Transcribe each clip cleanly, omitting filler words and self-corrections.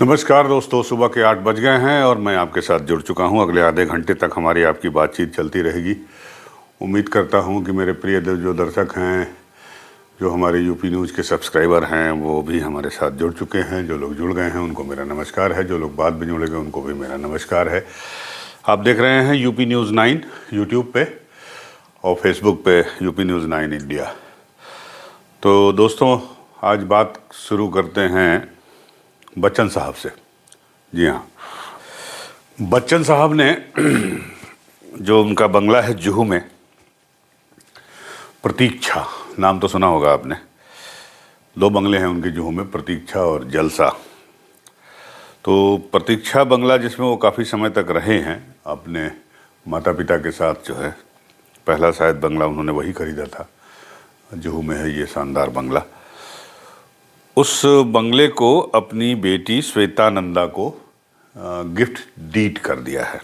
नमस्कार दोस्तों, सुबह के 8 बज गए हैं और मैं आपके साथ जुड़ चुका हूं। अगले आधे घंटे तक हमारी आपकी बातचीत चलती रहेगी। उम्मीद करता हूं कि मेरे प्रिय जो दर्शक हैं, जो हमारे यूपी न्यूज़ के सब्सक्राइबर हैं, वो भी हमारे साथ जुड़ चुके हैं। जो लोग जुड़ गए हैं उनको मेरा नमस्कार है, जो लोग बाद में जुड़ेंगे उनको भी मेरा नमस्कार है। आप देख रहे हैं यूपी न्यूज़ 9 यूट्यूब पे और फेसबुक पे यूपी न्यूज़ 9 इंडिया। तो दोस्तों, आज बात शुरू करते हैं बच्चन साहब से। जी हाँ, बच्चन साहब ने जो उनका बंगला है जुहू में, प्रतीक्षा नाम तो सुना होगा आपने। 2 बंगले हैं उनके जुहू में, प्रतीक्षा और जलसा। तो प्रतीक्षा बंगला जिसमें वो काफ़ी समय तक रहे हैं अपने माता पिता के साथ, जो है पहला शायद बंगला उन्होंने वही खरीदा था। जुहू में है ये शानदार बंगला। उस बंगले को अपनी बेटी श्वेता नंदा को गिफ्ट डीड कर दिया है।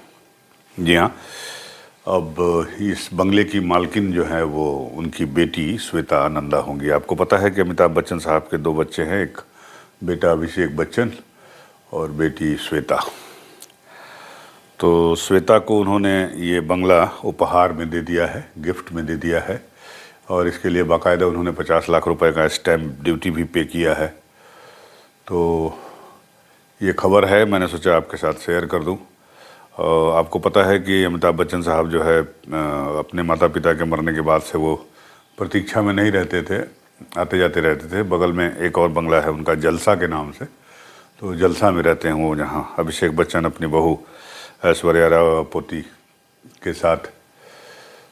जी हाँ, अब इस बंगले की मालकिन जो है वो उनकी बेटी श्वेता नंदा होंगी। आपको पता है कि अमिताभ बच्चन साहब के 2 बच्चे हैं, एक बेटा अभिषेक बच्चन और बेटी श्वेता। तो श्वेता को उन्होंने ये बंगला उपहार में दे दिया है, गिफ्ट में दे दिया है, और इसके लिए बाकायदा उन्होंने 50 लाख रुपए का स्टैम्प ड्यूटी भी पे किया है। तो ये खबर है, मैंने सोचा आपके साथ शेयर कर दूं। आपको पता है कि अमिताभ बच्चन साहब जो है अपने माता पिता के मरने के बाद से वो प्रतीक्षा में नहीं रहते थे, आते जाते रहते थे। बगल में एक और बंगला है उनका जलसा के नाम से, तो जलसा में रहते हैं वो, जहाँ अभिषेक बच्चन अपनी बहू ऐश्वर्या राय पोती के साथ,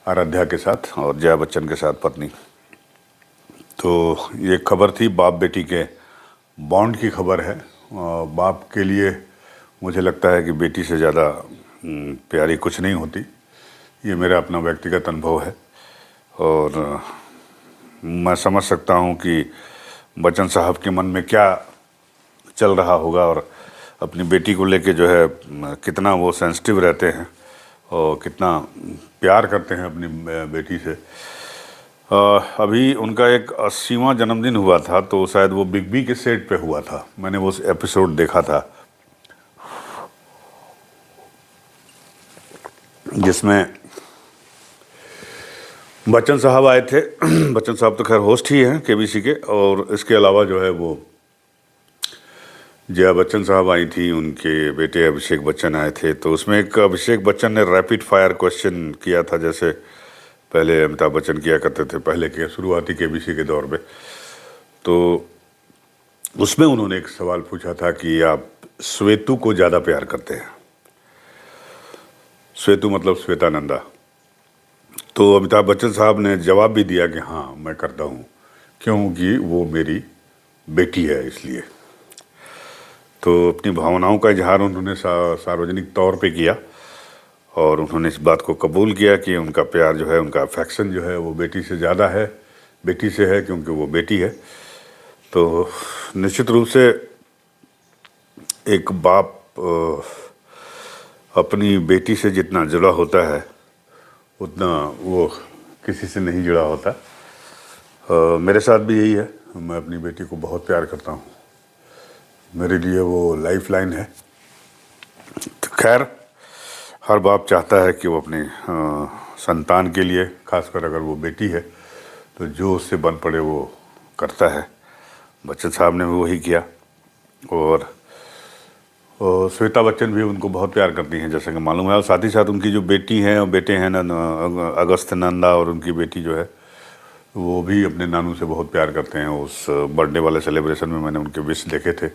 आराध्या के साथ, और जया बच्चन के साथ पत्नी। तो ये खबर थी बाप बेटी के बॉन्ड की खबर है। बाप के लिए मुझे लगता है कि बेटी से ज़्यादा प्यारी कुछ नहीं होती। ये मेरा अपना व्यक्तिगत अनुभव है और मैं समझ सकता हूँ कि बच्चन साहब के मन में क्या चल रहा होगा और अपनी बेटी को लेके जो है कितना वो सेंसिटिव रहते हैं और कितना प्यार करते हैं अपनी बेटी से। अभी उनका एक 80वां जन्मदिन हुआ था, तो शायद वो बिग बी के सेट पे हुआ था। मैंने वो एपिसोड देखा था जिसमें बच्चन साहब आए थे। बच्चन साहब तो खैर होस्ट ही हैं केबीसी के, और इसके अलावा जो है वो जया बच्चन साहब आई थी, उनके बेटे अभिषेक बच्चन आए थे। तो उसमें एक अभिषेक बच्चन ने रैपिड फायर क्वेश्चन किया था, जैसे पहले अमिताभ बच्चन किया करते थे पहले के शुरुआती केबीसी के दौर में। तो उसमें उन्होंने एक सवाल पूछा था कि आप श्वेतू को ज़्यादा प्यार करते हैं। श्वेतू मतलब श्वेता नंदा। तो अमिताभ बच्चन साहब ने जवाब भी दिया कि हाँ, मैं करता हूँ, क्योंकि वो मेरी बेटी है इसलिए। तो अपनी भावनाओं का इजहार उन्होंने सार्वजनिक तौर पे किया और उन्होंने इस बात को कबूल किया कि उनका प्यार जो है, उनका अफेक्शन जो है वो बेटी से ज़्यादा है, बेटी से है, क्योंकि वो बेटी है। तो निश्चित रूप से एक बाप अपनी बेटी से जितना जुड़ा होता है उतना वो किसी से नहीं जुड़ा होता। मेरे साथ भी यही है, मैं अपनी बेटी को बहुत प्यार करता हूँ। मेरे लिए वो लाइफ लाइन है। तो खैर, हर बाप चाहता है कि वो अपने संतान के लिए, खासकर अगर वो बेटी है, तो जो उससे बन पड़े वो करता है। बच्चन साहब ने भी वही किया। और श्वेता बच्चन भी उनको बहुत प्यार करती हैं, जैसे कि मालूम है। और साथ ही साथ उनकी जो बेटी हैं और बेटे हैं ना, अगस्त नंदा और उनकी बेटी जो है, वो भी अपने नानू से बहुत प्यार करते हैं। उस बर्थडे वाले सेलिब्रेशन में मैंने उनके विश देखे थे।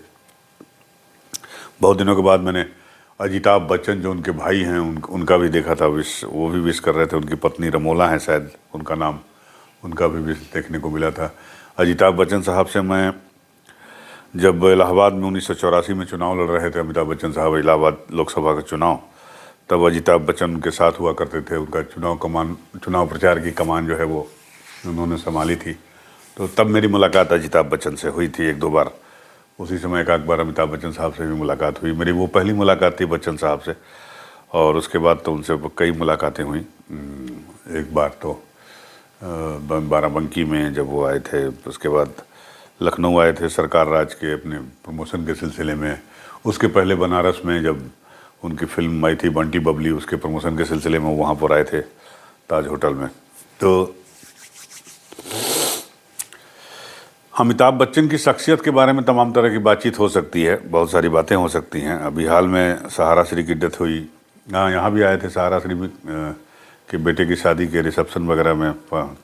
बहुत दिनों के बाद मैंने अजिताभ बच्चन, जो उनके भाई हैं, उनका भी देखा था विश। वो भी विश कर रहे थे। उनकी पत्नी रमोला है शायद उनका नाम, उनका भी विश देखने को मिला था। अजिताभ बच्चन साहब से मैं जब इलाहाबाद में 1984 में चुनाव लड़ रहे थे, अमिताभ बच्चन साहब इलाहाबाद लोकसभा का चुनाव, तब अजिताभ बच्चन उनके साथ हुआ करते थे। उनका चुनाव प्रचार की कमान जो है वो उन्होंने संभाली थी। तो तब मेरी मुलाकात अजिताभ बच्चन से हुई थी 1-2 बार। उसी समय एक बार अमिताभ बच्चन साहब से भी मुलाकात हुई। मेरी वो पहली मुलाकात थी बच्चन साहब से, और उसके बाद तो उनसे कई मुलाकातें हुई। एक बार तो बाराबंकी में जब वो आए थे, उसके बाद लखनऊ आए थे सरकार राज के अपने प्रमोशन के सिलसिले में। उसके पहले बनारस में जब उनकी फिल्म आई थी बंटी बबली, उसके प्रमोशन के सिलसिले में वहाँ पर आए थे ताज होटल में। तो अमिताभ बच्चन की शख्सियत के बारे में तमाम तरह की बातचीत हो सकती है, बहुत सारी बातें हो सकती हैं। अभी हाल में सहारा श्री की डेथ हुई, हाँ यहाँ भी आए थे सहारा श्री के बेटे की शादी के रिसेप्शन वगैरह में,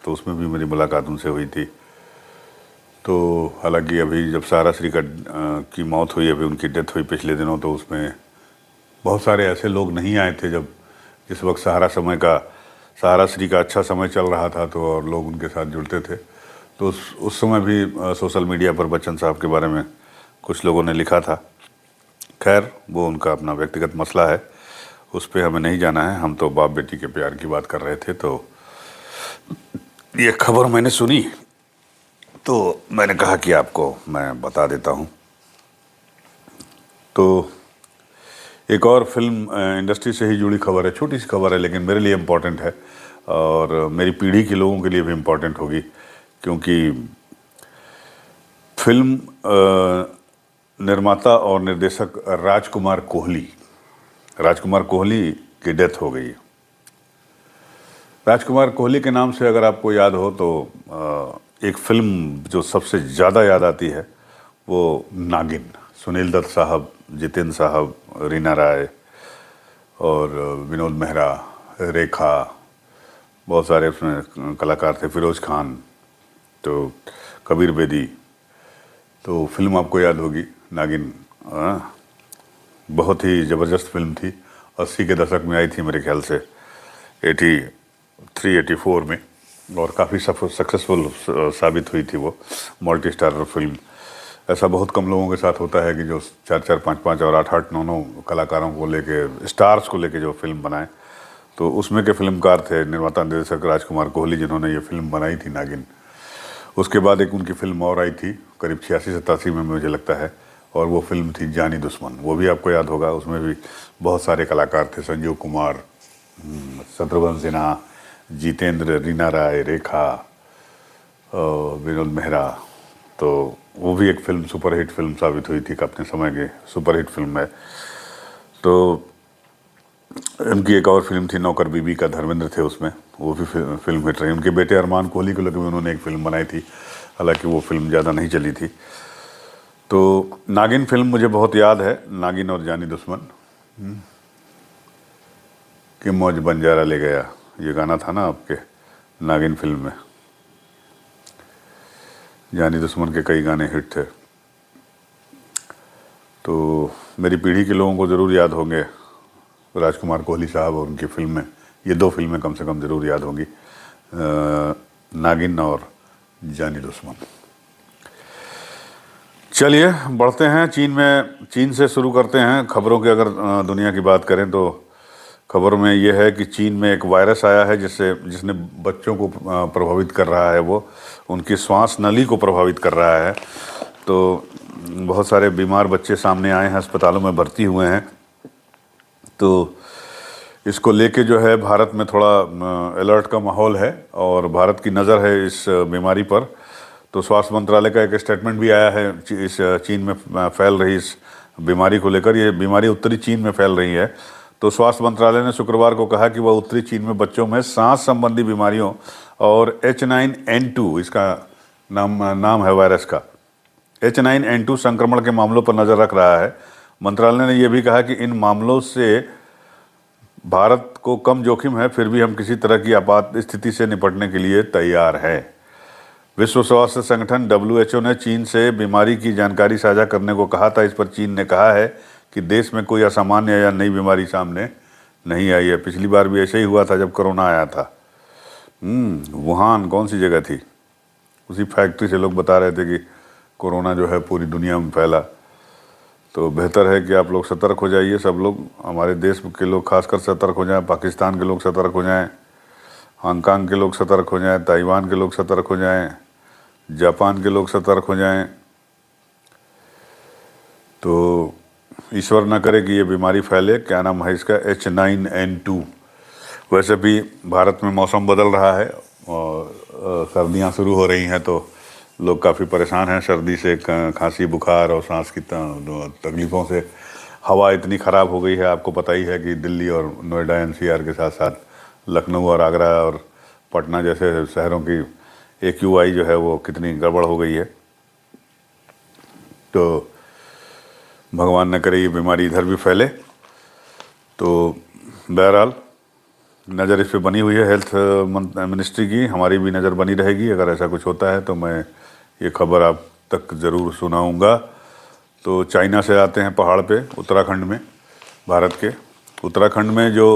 तो उसमें भी मेरी मुलाकात उनसे हुई थी। तो हालांकि अभी जब सहारा श्री की मौत हुई, अभी उनकी डेथ हुई पिछले दिनों, तो उसमें बहुत सारे ऐसे लोग नहीं आए थे जब जिस वक्त सहारा श्री का अच्छा समय चल रहा था, तो और लोग उनके साथ जुड़ते थे। तो उस समय भी सोशल मीडिया पर बच्चन साहब के बारे में कुछ लोगों ने लिखा था। खैर वो उनका अपना व्यक्तिगत मसला है, उस पर हमें नहीं जाना है। हम तो बाप बेटी के प्यार की बात कर रहे थे, तो ये खबर मैंने सुनी तो मैंने कहा कि आपको मैं बता देता हूँ। तो एक और फिल्म इंडस्ट्री से ही जुड़ी खबर है, छोटी सी खबर है लेकिन मेरे लिए इम्पोर्टेंट है और मेरी पीढ़ी के लोगों के लिए भी इम्पोर्टेंट होगी, क्योंकि फिल्म निर्माता और निर्देशक राजकुमार कोहली की डेथ हो गई। राजकुमार कोहली के नाम से अगर आपको याद हो तो एक फिल्म जो सबसे ज़्यादा याद आती है वो नागिन, सुनील दत्त साहब, जितेंद्र साहब, रीना राय और विनोद मेहरा, रेखा, बहुत सारे उसमें कलाकार थे, फिरोज खान, तो कबीर बेदी। तो फिल्म आपको याद होगी नागिन, बहुत ही ज़बरदस्त फिल्म थी। 80 के दशक में आई थी मेरे ख्याल से, 83-84 में, और काफ़ी सक्सेसफुल साबित हुई थी वो मल्टी स्टारर फिल्म। ऐसा बहुत कम लोगों के साथ होता है कि जो 4-4, 5-5 और 8-8, 9-9 कलाकारों को लेके, स्टार्स को लेके जो फिल्म बनाए। तो उसमें के फिल्मकार थे निर्माता निर्देशक राजकुमार कोहली, जिन्होंने ये फिल्म बनाई थी नागिन। उसके बाद एक उनकी फिल्म और आई थी करीब 86-87 में मुझे लगता है, और वो फिल्म थी जानी दुश्मन। वो भी आपको याद होगा, उसमें भी बहुत सारे कलाकार थे, संजीव कुमार, शत्रुघ्न सिन्हा, जितेंद्र, रीना राय, रेखा, विनोद मेहरा। तो वो भी एक फिल्म सुपरहिट फिल्म साबित हुई थी, अपने समय की सुपरहिट फिल्म है। तो उनकी एक और फिल्म थी नौकर बीबी का, धर्मेंद्र थे उसमें, वो भी फिल्म हिट रही। उनके बेटे अरमान कोहली को लेकर उन्होंने एक फिल्म बनाई थी, हालांकि वो फिल्म ज़्यादा नहीं चली थी। तो नागिन फिल्म मुझे बहुत याद है, नागिन और जानी दुश्मन। कि मौज बंजारा ले गया, ये गाना था ना आपके नागिन फिल्म में। जानी दुश्मन के कई गाने हिट थे। तो मेरी पीढ़ी के लोगों को ज़रूर याद होंगे राजकुमार कोहली साहब और उनकी फिल्में। ये 2 फिल्में कम से कम ज़रूर याद होंगी, नागिन और जानी दुश्मन। चलिए बढ़ते हैं चीन से शुरू करते हैं खबरों की। अगर दुनिया की बात करें तो खबर में ये है कि चीन में एक वायरस आया है जिसने बच्चों को प्रभावित कर रहा है, वो उनकी श्वास नली को प्रभावित कर रहा है। तो बहुत सारे बीमार बच्चे सामने आए हैं, अस्पतालों में भर्ती हुए हैं। तो इसको लेके जो है भारत में थोड़ा अलर्ट का माहौल है और भारत की नज़र है इस बीमारी पर। तो स्वास्थ्य मंत्रालय का एक स्टेटमेंट भी आया है इस चीन में फैल रही इस बीमारी को लेकर। ये बीमारी उत्तरी चीन में फैल रही है। तो स्वास्थ्य मंत्रालय ने शुक्रवार को कहा कि वह उत्तरी चीन में बच्चों में सांस संबंधी बीमारियों और H9N2, इसका नाम है वायरस का, H9N2 संक्रमण के मामलों पर नज़र रख रहा है। मंत्रालय ने यह भी कहा कि इन मामलों से भारत को कम जोखिम है, फिर भी हम किसी तरह की आपात स्थिति से निपटने के लिए तैयार हैं। विश्व स्वास्थ्य संगठन WHO ने चीन से बीमारी की जानकारी साझा करने को कहा था। इस पर चीन ने कहा है कि देश में कोई असामान्य या नई बीमारी सामने नहीं आई है। पिछली बार भी ऐसे ही हुआ था जब कोरोना आया था। वुहान कौन सी जगह थी, उसी फैक्ट्री से लोग बता रहे थे कि कोरोना जो है पूरी दुनिया में फैला। तो बेहतर है कि आप लोग सतर्क हो जाइए, सब लोग, हमारे देश के लोग खासकर सतर्क हो जाएं, पाकिस्तान के लोग सतर्क हो जाएं, हांगकांग के लोग सतर्क हो जाएं, ताइवान के लोग सतर्क हो जाएं, जापान के लोग सतर्क हो जाएं। तो ईश्वर न करे कि ये बीमारी फैले। क्या नाम है इसका, H9N2। वैसे भी भारत में मौसम बदल रहा है और सर्दियां शुरू हो रही हैं, तो लोग काफ़ी परेशान हैं सर्दी से, खांसी बुखार और सांस की तकलीफ़ों से। हवा इतनी ख़राब हो गई है, आपको पता ही है कि दिल्ली और नोएडा एनसीआर के साथ साथ लखनऊ और आगरा और पटना जैसे शहरों की AQI जो है वो कितनी गड़बड़ हो गई है। तो भगवान न करे ये बीमारी इधर भी फैले। तो बहरहाल नज़र इस पे बनी हुई है हेल्थ मिनिस्ट्री की, हमारी भी नज़र बनी रहेगी। अगर ऐसा कुछ होता है तो मैं ये खबर आप तक ज़रूर सुनाऊंगा। तो चाइना से आते हैं पहाड़ पे, उत्तराखंड में, भारत के उत्तराखंड में जो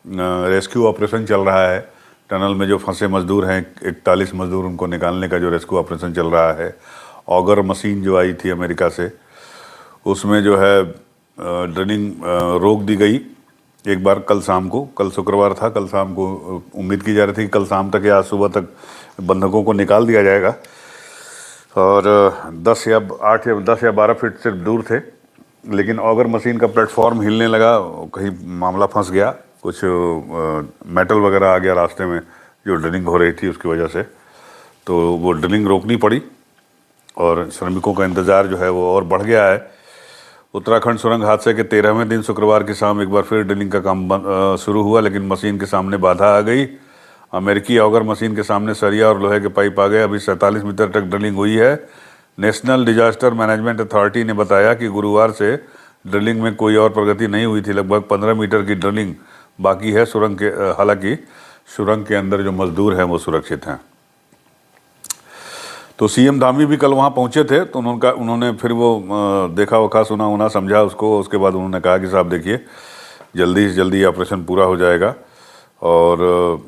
रेस्क्यू ऑपरेशन चल रहा है, टनल में जो फंसे मज़दूर हैं 41 मज़दूर, उनको निकालने का जो रेस्क्यू ऑपरेशन चल रहा है। ऑगर मशीन जो आई थी अमेरिका से, उसमें जो है ड्रिलिंग रोक दी गई एक बार कल शाम को। कल शुक्रवार था, कल शाम को उम्मीद की जा रही थी कि कल शाम तक या आज सुबह तक बंधकों को निकाल दिया जाएगा। और 10 या 8 या 10 या 12 फीट सिर्फ दूर थे, लेकिन ऑगर मशीन का प्लेटफॉर्म हिलने लगा, कहीं मामला फंस गया, कुछ मेटल वगैरह आ गया रास्ते में जो ड्रिलिंग हो रही थी उसकी वजह से। तो वो ड्रिलिंग रोकनी पड़ी और श्रमिकों का इंतज़ार जो है वो और बढ़ गया है। उत्तराखंड सुरंग हादसे के 13वें दिन शुक्रवार की शाम एक बार फिर ड्रिलिंग का काम शुरू हुआ, लेकिन मशीन के सामने बाधा आ गई। अमेरिकी ऑगर मशीन के सामने सरिया और लोहे के पाइप आ गए। अभी 47 मीटर तक ड्रिलिंग हुई है। नेशनल डिजास्टर मैनेजमेंट अथॉरिटी ने बताया कि गुरुवार से ड्रिलिंग में कोई और प्रगति नहीं हुई थी। लगभग 15 मीटर की ड्रिलिंग बाकी है सुरंग के। हालांकि सुरंग के अंदर जो मजदूर हैं वो सुरक्षित हैं। तो सीएम धामी भी कल वहाँ पहुँचे थे, तो उन्होंने फिर वो देखा वखा, सुना उना, समझा उसको। उसके बाद उन्होंने कहा कि साहब देखिए, जल्दी से जल्दी ऑपरेशन पूरा हो जाएगा। और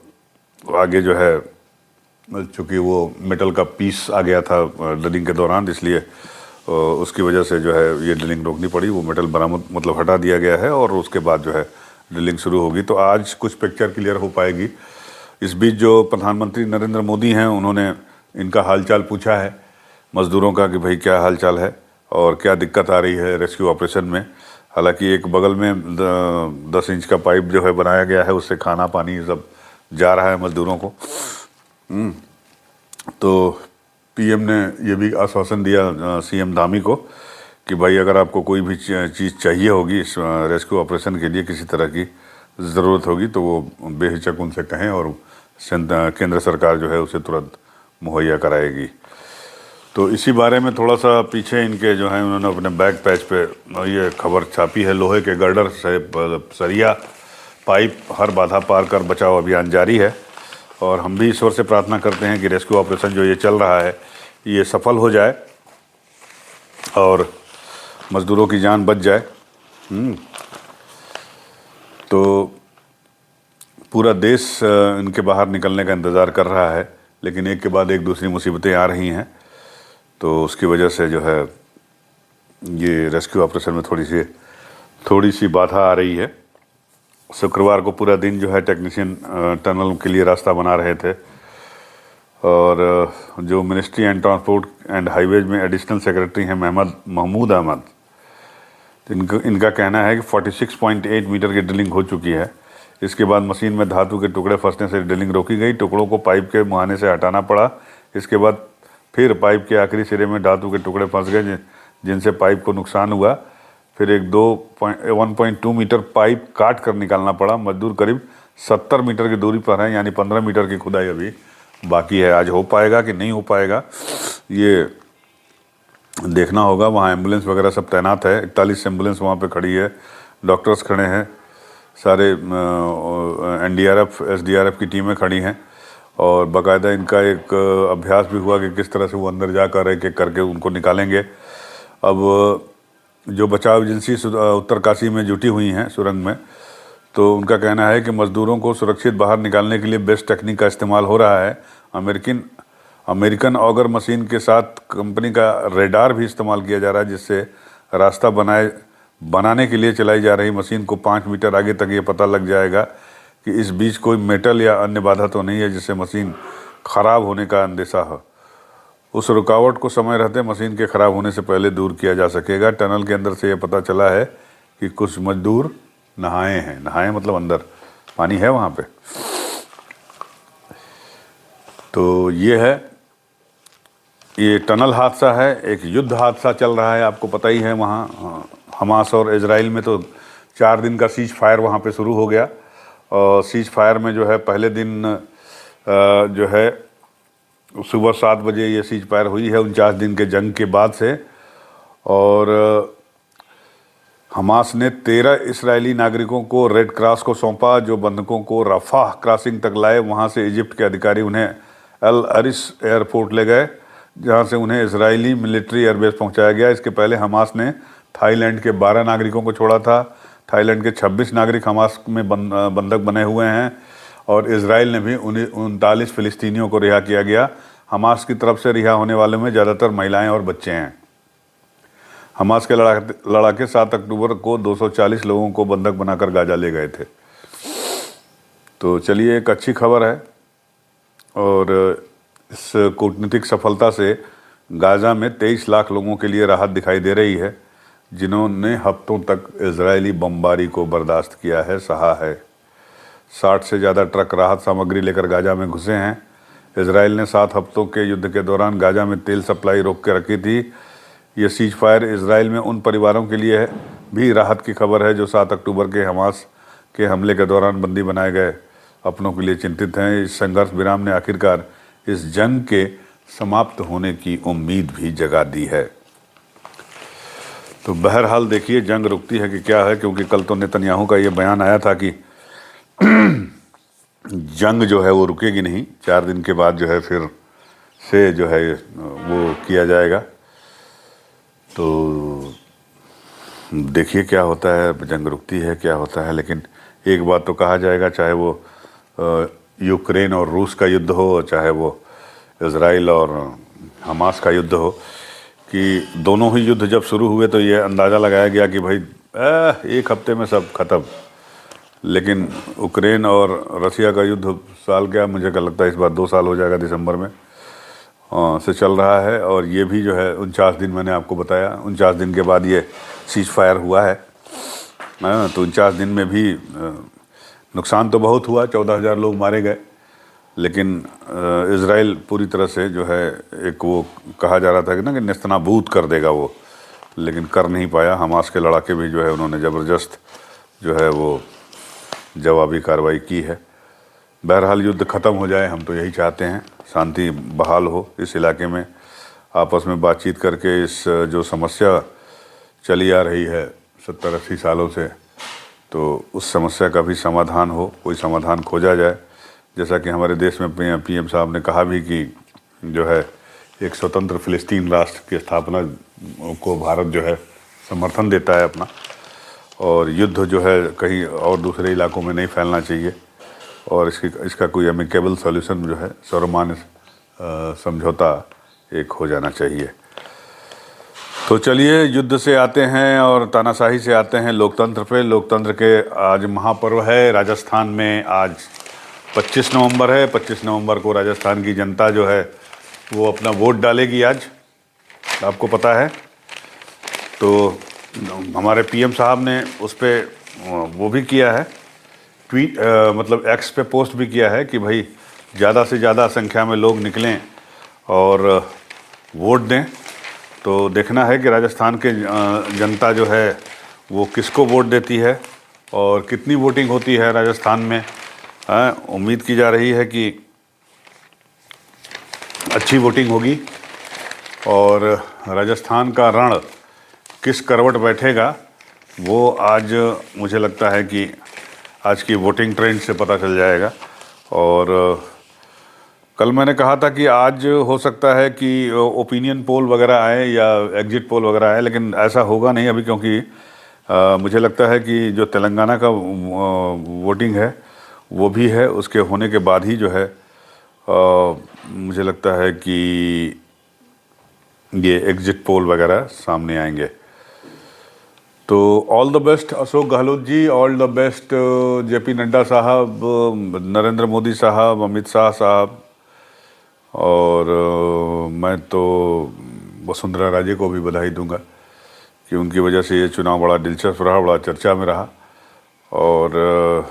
आगे जो है, चूँकि वो मेटल का पीस आ गया था ड्रिलिंग के दौरान, इसलिए उसकी वजह से जो है ये ड्रिलिंग रोकनी पड़ी। वो मेटल बरामद मतलब हटा दिया गया है और उसके बाद जो है ड्रिलिंग शुरू होगी। तो आज कुछ पिक्चर क्लियर हो पाएगी। इस बीच जो प्रधानमंत्री नरेंद्र मोदी हैं, उन्होंने इनका हालचाल पूछा है मज़दूरों का कि भाई क्या हालचाल है और क्या दिक्कत आ रही है रेस्क्यू ऑपरेशन में। हालांकि एक बगल में 10 इंच का पाइप जो है बनाया गया है, उससे खाना पानी सब जा रहा है मज़दूरों को। तो पीएम ने ये भी आश्वासन दिया सीएम धामी को कि भाई अगर आपको कोई भी चीज़ चाहिए होगी इस रेस्क्यू ऑपरेशन के लिए, किसी तरह की ज़रूरत होगी, तो वो बेहिचक उनसे कहें और केंद्र सरकार जो है उसे तुरंत मुहैया कराएगी। तो इसी बारे में थोड़ा सा पीछे इनके जो है, उन्होंने अपने बैक पेज पे ये खबर छापी है। लोहे के गर्डर से सरिया पाइप हर बाधा पार कर बचाव अभियान जारी है। और हम भी ईश्वर से प्रार्थना करते हैं कि रेस्क्यू ऑपरेशन जो ये चल रहा है ये सफल हो जाए और मज़दूरों की जान बच जाए। तो पूरा देश इनके बाहर निकलने का इंतज़ार कर रहा है, लेकिन एक के बाद एक दूसरी मुसीबतें आ रही हैं। तो उसकी वजह से जो है ये रेस्क्यू ऑपरेशन में थोड़ी सी बाधा आ रही है। शुक्रवार को पूरा दिन जो है टेक्नीशियन टनल के लिए रास्ता बना रहे थे। और जो ministry and transport and highways में एडिशनल सेक्रेटरी हैं महमूद अहमद, इनका कहना है कि 46.8 मीटर की ड्रिलिंग हो चुकी है। इसके बाद मशीन में धातु के टुकड़े फंसने से ड्रिलिंग रोकी गई। टुकड़ों को पाइप के मुहाने से हटाना पड़ा। इसके बाद फिर पाइप के आखिरी सिरे में धातु के टुकड़े फंस गए जिनसे पाइप को नुकसान हुआ। फिर एक 1.2 मीटर पाइप काट कर निकालना पड़ा। मजदूर करीब 70 मीटर की दूरी पर हैं, यानी 15 मीटर की खुदाई अभी बाकी है। आज हो पाएगा कि नहीं हो पाएगा ये देखना होगा। वहाँ एम्बुलेंस वगैरह सब तैनात है। 41 एम्बुलेंस वहाँ पे खड़ी है, डॉक्टर्स खड़े हैं, सारे NDRF SDRF की टीमें खड़ी हैं। और बाकायदा इनका एक अभ्यास भी हुआ कि किस तरह से वो अंदर जाकर एक एक करके उनको निकालेंगे। अब जो बचाव एजेंसी उत्तरकाशी में जुटी हुई हैं सुरंग में, तो उनका कहना है कि मज़दूरों को सुरक्षित बाहर निकालने के लिए बेस्ट टेक्निक का इस्तेमाल हो रहा है। अमेरिकन ऑगर मशीन के साथ कंपनी का रेडार भी इस्तेमाल किया जा रहा है, जिससे रास्ता बनाने के लिए चलाई जा रही मशीन को 5 मीटर आगे तक ये पता लग जाएगा कि इस बीच कोई मेटल या अन्य बाधा तो नहीं है जिससे मशीन ख़राब होने का अंदेशा हो। उस रुकावट को समय रहते मशीन के ख़राब होने से पहले दूर किया जा सकेगा। टनल के अंदर से ये पता चला है कि कुछ मजदूर नहाए मतलब अंदर पानी है वहाँ पे। तो ये है ये टनल हादसा है, एक युद्ध हादसा चल रहा है, आपको पता ही है। वहाँ हमास और इजराइल में तो 4 दिन का सीज फायर वहाँ पे शुरू हो गया। और सीज फायर में जो है पहले दिन जो है सुबह 7 बजे ये सीज फायर हुई है 49 दिन के जंग के बाद से। और हमास ने 13 इस्राएली नागरिकों को रेड क्रॉस को सौंपा, जो बंधकों को रफाह क्रॉसिंग तक लाए। वहाँ से इजिप्ट के अधिकारी उन्हें अल अरिश एयरपोर्ट ले गए, जहाँ से उन्हें इजरायली मिलिट्री एयरबेस पहुँचाया गया। इसके पहले हमास ने थाईलैंड के 12 नागरिकों को छोड़ा था। थाईलैंड के 26 नागरिक हमास में बंधक बने हुए हैं। और इजराइल ने भी 39 फ़िलिस्तीनियों को रिहा किया गया। हमास की तरफ से रिहा होने वालों में ज़्यादातर महिलाएं और बच्चे हैं। हमास के लड़ाके 7 अक्टूबर को 240 लोगों को बंधक बनाकर गाजा ले गए थे। तो चलिए, एक अच्छी खबर है। और इस कूटनीतिक सफलता से गाजा में 23 लाख लोगों के लिए राहत दिखाई दे रही है, जिन्होंने हफ्तों तक इजरायली बमबारी को बर्दाश्त किया है, सहा है। 60 से ज़्यादा ट्रक राहत सामग्री लेकर गाजा में घुसे हैं। इजराइल ने 7 हफ्तों के युद्ध के दौरान गाजा में तेल सप्लाई रोक के रखी थी। ये सीज फायर इजराइल में उन परिवारों के लिए भी राहत की खबर है जो 7 अक्टूबर के हमास के हमले के दौरान बंदी बनाए गए अपनों के लिए चिंतित हैं। इस संघर्ष विराम ने आखिरकार इस जंग के समाप्त होने की उम्मीद भी जगा दी है। तो बहरहाल देखिए जंग रुकती है कि क्या है, क्योंकि कल तो नेतन्याहू का ये बयान आया था कि जंग जो है वो रुकेगी नहीं, 4 दिन के बाद जो है फिर से जो है वो किया जाएगा। तो देखिए क्या होता है, जंग रुकती है क्या होता है। लेकिन एक बात तो कहा जाएगा, चाहे वो यूक्रेन और रूस का युद्ध हो, चाहे वो इजराइल और हमास का युद्ध हो, कि दोनों ही युद्ध जब शुरू हुए तो ये अंदाज़ा लगाया गया कि भाई 1 हफ्ते में सब खत्म। लेकिन यूक्रेन और रसिया का युद्ध साल क्या, मुझे क्या लगता है इस बार 2 साल हो जाएगा, दिसंबर में से चल रहा है। और ये भी जो है 49 दिन, मैंने आपको बताया 49 दिन के बाद ये सीज फायर हुआ है। तो 49 दिन में भी नुकसान तो बहुत हुआ, 14,000 लोग मारे गए। लेकिन इजराइल पूरी तरह से जो है, एक वो कहा जा रहा था कि ना कि नेस्तनाबूद कर देगा वो, लेकिन कर नहीं पाया। हमास के लड़ाके भी जो है उन्होंने ज़बरदस्त जो है वो जवाबी कार्रवाई की है। बहरहाल युद्ध ख़त्म हो जाए, हम तो यही चाहते हैं, शांति बहाल हो इस इलाके में। आपस में बातचीत करके इस जो समस्या चली आ रही है 70-80 सालों से, तो उस समस्या का भी समाधान हो, कोई समाधान खोजा जाए। जैसा कि हमारे देश में पीएम साहब ने कहा भी कि जो है एक स्वतंत्र फ़िलिस्तीन राष्ट्र की स्थापना को भारत जो है समर्थन देता है अपना, और युद्ध जो है कहीं और दूसरे इलाकों में नहीं फैलना चाहिए। और इसका कोई अमिकेबल सॉल्यूशन जो है, सर्वमान्य समझौता एक हो जाना चाहिए। तो चलिए, युद्ध से आते हैं और तानाशाही से आते हैं लोकतंत्र पे। लोकतंत्र के आज महापर्व है राजस्थान में। आज 25 नवंबर है। 25 नवंबर को राजस्थान की जनता जो है वो अपना वोट डालेगी आज, आपको पता है। तो हमारे पीएम साहब ने उस पर वो भी किया है, ट्वीट मतलब एक्स पे पोस्ट भी किया है कि भाई ज़्यादा से ज़्यादा संख्या में लोग निकलें और वोट दें। तो देखना है कि राजस्थान के जनता जो है वो किसको वोट देती है और कितनी वोटिंग होती है राजस्थान में। उम्मीद की जा रही है कि अच्छी वोटिंग होगी और राजस्थान का रण किस करवट बैठेगा वो आज मुझे लगता है कि आज की वोटिंग ट्रेंड से पता चल जाएगा। और कल मैंने कहा था कि आज हो सकता है कि ओपिनियन पोल वगैरह आए या एग्जिट पोल वगैरह आए, लेकिन ऐसा होगा नहीं अभी, क्योंकि मुझे लगता है कि जो तेलंगाना का वोटिंग है वो भी है, उसके होने के बाद ही जो है मुझे लगता है कि ये एग्जिट पोल वगैरह सामने आएंगे। तो all the best Ashok Gehlot ji, all the best JP Nadda साहब, नरेंद्र मोदी साहब, अमित शाह साहब, और मैं तो वसुंधरा राजे को भी बधाई दूंगा कि उनकी वजह से ये चुनाव बड़ा दिलचस्प रहा, बड़ा चर्चा में रहा। और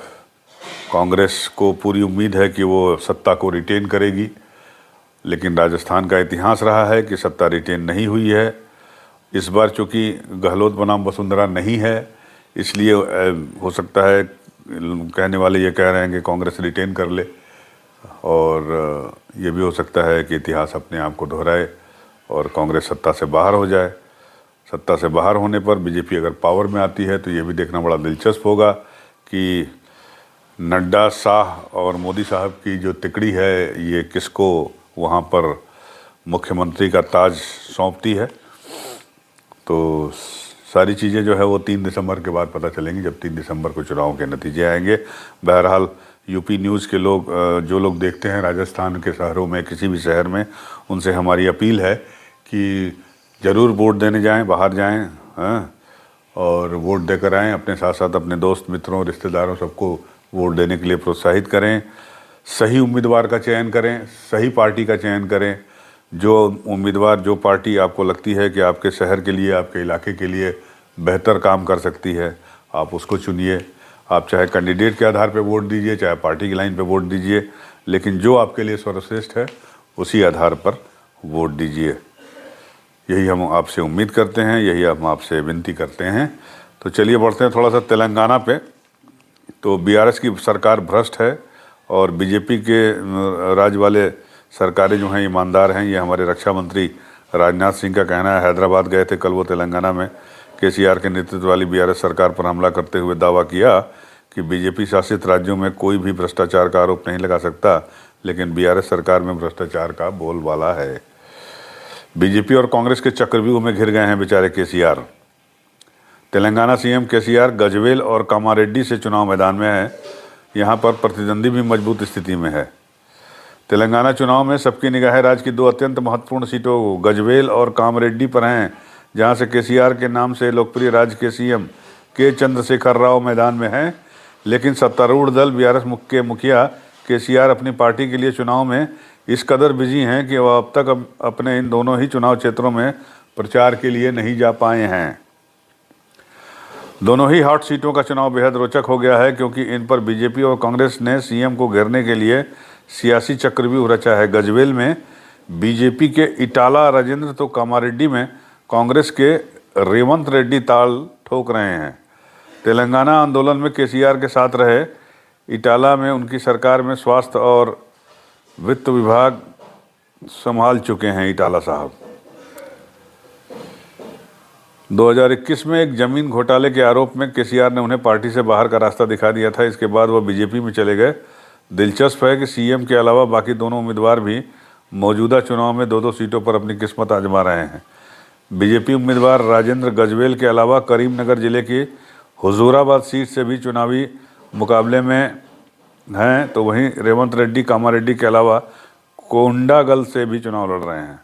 कांग्रेस को पूरी उम्मीद है कि वो सत्ता को रिटेन करेगी लेकिन राजस्थान का इतिहास रहा है कि सत्ता रिटेन नहीं हुई है। इस बार चूँकि गहलोत बनाम वसुंधरा नहीं है, इसलिए हो सकता है, कहने वाले ये कह रहे हैं कि कांग्रेस रिटेन कर ले, और ये भी हो सकता है कि इतिहास अपने आप को दोहराए और कांग्रेस सत्ता से बाहर हो जाए। सत्ता से बाहर होने पर बीजेपी अगर पावर में आती है तो ये भी देखना बड़ा दिलचस्प होगा कि नड्डा, शाह और मोदी साहब की जो तिकड़ी है ये किसको वहाँ पर मुख्यमंत्री का ताज सौंपती है। तो सारी चीज़ें जो है वो 3 दिसंबर के बाद पता चलेंगी, जब 3 दिसंबर को चुनाव के नतीजे आएंगे। बहरहाल यूपी न्यूज़ के लोग, जो लोग देखते हैं राजस्थान के शहरों में, किसी भी शहर में, उनसे हमारी अपील है कि ज़रूर वोट देने जाएं, बाहर जाएं, हाँ, और वोट देकर आएँ। अपने साथ साथ अपने दोस्त मित्रों, रिश्तेदारों, सबको वोट देने के लिए प्रोत्साहित करें। सही उम्मीदवार का चयन करें, सही पार्टी का चयन करें। जो उम्मीदवार, जो पार्टी आपको लगती है कि आपके शहर के लिए, आपके इलाके के लिए बेहतर काम कर सकती है, आप उसको चुनिए। आप चाहे कैंडिडेट के आधार पर वोट दीजिए, चाहे पार्टी की लाइन पर वोट दीजिए, लेकिन जो आपके लिए सर्वश्रेष्ठ है उसी आधार पर वोट दीजिए। यही हम आपसे उम्मीद करते हैं, यही हम आपसे विनती करते हैं। तो चलिए बढ़ते हैं थोड़ा सा तेलंगाना पे। तो बीआरएस की सरकार भ्रष्ट है और बीजेपी के राज वाले सरकारें जो हैं ईमानदार हैं, ये हमारे रक्षा मंत्री राजनाथ सिंह का कहना है। हैदराबाद गए थे कल वो तेलंगाना में। केसीआर के नेतृत्व वाली बीआरएस सरकार पर हमला करते हुए दावा किया कि बीजेपी शासित राज्यों में कोई भी भ्रष्टाचार का आरोप नहीं लगा सकता, लेकिन बीआरएस सरकार में भ्रष्टाचार का बोलबाला है। बीजेपी और कांग्रेस के चक्रव्यूह में घिर गए हैं बेचारे केसीआर। तेलंगाना सीएम केसीआर गजवेल और कामारेड्डी से चुनाव मैदान में है। यहाँ पर प्रतिद्वंदी भी मजबूत स्थिति में है। तेलंगाना चुनाव में सबकी निगाहें राज्य की 2 अत्यंत महत्वपूर्ण सीटों गजवेल और कामारेड्डी पर हैं, जहाँ से केसीआर के नाम से लोकप्रिय राज्य के सीएम के चंद्रशेखर राव मैदान में हैं। लेकिन सत्तारूढ़ दल बीआरएस के मुखिया केसीआर अपनी पार्टी के लिए चुनाव में इस कदर बिजी हैं कि वह अब तक अपने इन दोनों ही चुनाव क्षेत्रों में प्रचार के लिए नहीं जा पाए हैं। दोनों ही हॉट सीटों का चुनाव बेहद रोचक हो गया है, क्योंकि इन पर बीजेपी और कांग्रेस ने सीएम को घेरने के लिए सियासी चक्रव्यूह रचा है। गजवेल में बीजेपी के इटाला राजेंद्र तो कामारेड्डी में कांग्रेस के रेवंत रेड्डी ताल ठोक रहे हैं। तेलंगाना आंदोलन में केसीआर के साथ रहे इटाला में उनकी सरकार में स्वास्थ्य और वित्त विभाग संभाल चुके हैं इटाला साहब। 2021 में एक जमीन घोटाले के आरोप में केसीआर ने उन्हें पार्टी से बाहर का रास्ता दिखा दिया था। इसके बाद वह बीजेपी में चले गए। दिलचस्प है कि सीएम के अलावा बाकी दोनों उम्मीदवार भी मौजूदा चुनाव में 2-2 सीटों पर अपनी किस्मत आजमा रहे हैं। बीजेपी उम्मीदवार राजेंद्र गजवेल के अलावा करीमनगर जिले की हुजूराबाद सीट से भी चुनावी मुकाबले में हैं, तो वहीं रेवंत रेड्डी कामारेड्डी के अलावा कोंडागल से भी चुनाव लड़ रहे हैं।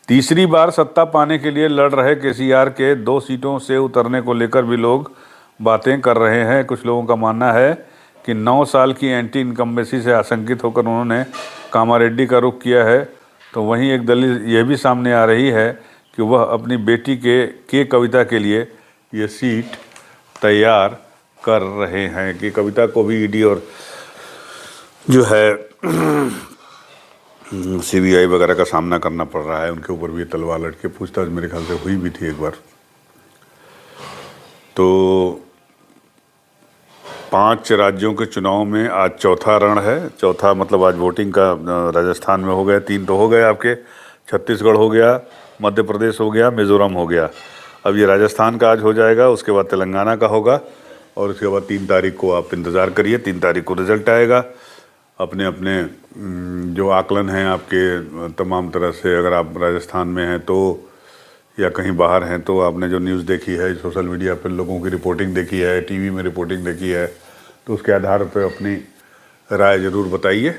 तीसरी बार सत्ता पाने के लिए लड़ रहे केसीआर के 2 सीटों से उतरने को लेकर भी लोग बातें कर रहे हैं। कुछ लोगों का मानना है कि 9 साल की एंटी इनकम्बेंसी से आशंकित होकर उन्होंने कामारेड्डी का रुख किया है। तो वहीं एक दलील यह भी सामने आ रही है कि वह अपनी बेटी के कविता के लिए ये सीट तैयार कर रहे हैं कि कविता को भी ईडी और जो है सीबीआई वगैरह का सामना करना पड़ रहा है। उनके ऊपर भी तलवार लटके पूछताछ मेरे ख्याल से हुई भी थी एक बार। तो 5 राज्यों के चुनाव में आज चौथा रण है। चौथा मतलब आज वोटिंग का राजस्थान में हो गया, 3 तो हो गए आपके, छत्तीसगढ़ हो गया, मध्य प्रदेश हो गया, मिजोरम हो गया। अब ये राजस्थान का आज हो जाएगा, उसके बाद तेलंगाना का होगा और उसके बाद 3 तारीख को आप इंतज़ार करिए। 3 तारीख को रिजल्ट आएगा। अपने अपने जो आकलन हैं आपके तमाम तरह से, अगर आप राजस्थान में हैं तो या कहीं बाहर हैं तो आपने जो न्यूज़ देखी है, सोशल मीडिया पर लोगों की रिपोर्टिंग देखी है, टीवी में रिपोर्टिंग देखी है, तो उसके आधार पर अपनी राय ज़रूर बताइए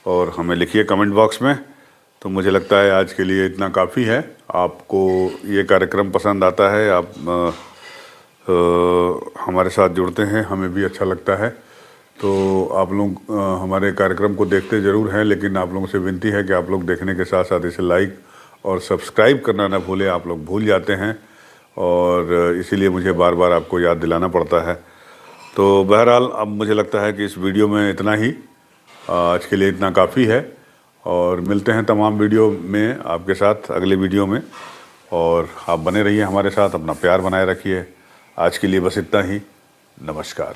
और हमें लिखिए कमेंट बॉक्स में। तो मुझे लगता है आज के लिए इतना काफ़ी है। आपको ये कार्यक्रम पसंद आता है, आप हमारे साथ जुड़ते हैं, हमें भी अच्छा लगता है। तो आप लोग हमारे कार्यक्रम को देखते ज़रूर हैं, लेकिन आप लोगों से विनती है कि आप लोग देखने के साथ साथ इसे लाइक और सब्सक्राइब करना ना भूलें। आप लोग भूल जाते हैं और इसीलिए मुझे बार बार आपको याद दिलाना पड़ता है। तो बहरहाल अब मुझे लगता है कि इस वीडियो में इतना ही, आज के लिए इतना काफ़ी है और मिलते हैं तमाम वीडियो में आपके साथ अगले वीडियो में। और आप बने रहिए हमारे साथ, अपना प्यार बनाए रखिए। आज के लिए बस इतना ही। नमस्कार।